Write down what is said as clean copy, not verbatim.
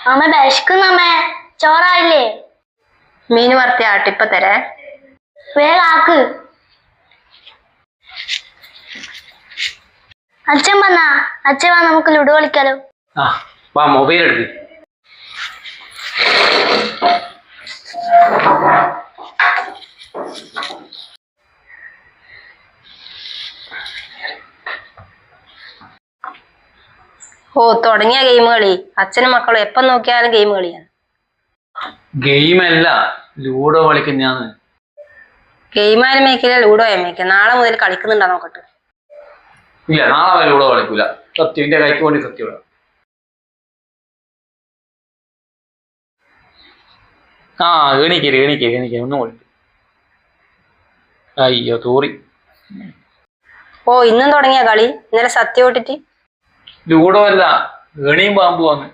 അമ്മ വിശക്കുന്നമ്മേ, ചോറായില്ലേ? മീൻ വറുത്തി ആട്ടിപ്പ തരേ. വേഗാക്ക്. അച്ഛൻ വന്നാ? അച്ഛൻ വാ, നമുക്ക് ലുഡോ കളിക്കാലോ. വാ, മൊബൈൽ എടുക്ക്. ഓ, തുടങ്ങിയ ഗെയിം കളി. അച്ഛനും മക്കളും എപ്പം നോക്കിയാലും ഗെയിം കളിയാണ്. ഗെയിമല്ല, ലൂഡോ കളിക്കുന്നതാണ്. ഗെയിമായാലും മേക്കില്ല, ലൂഡോ ആയാലും മേക്കില്ല. നാളെ മുതൽ കളിക്കുന്നുണ്ടാ നോക്കട്ടെ. ഇല്ല, നാളെ ലൂഡോ കളിക്കൂല. സത്യം, എന്റെ കൈക്ക് വേണ്ടി സത്യം. എണീക്കേ ഒന്നും കളിക്കും. അയ്യോ തോറി. ഓ, ഇന്നും തുടങ്ങിയ കളി? ഇന്നലെ സത്യം ഇട്ടിട്ട്. ലൂഡോ അല്ല, ഏണിയും പാമ്പുവാന്ന്.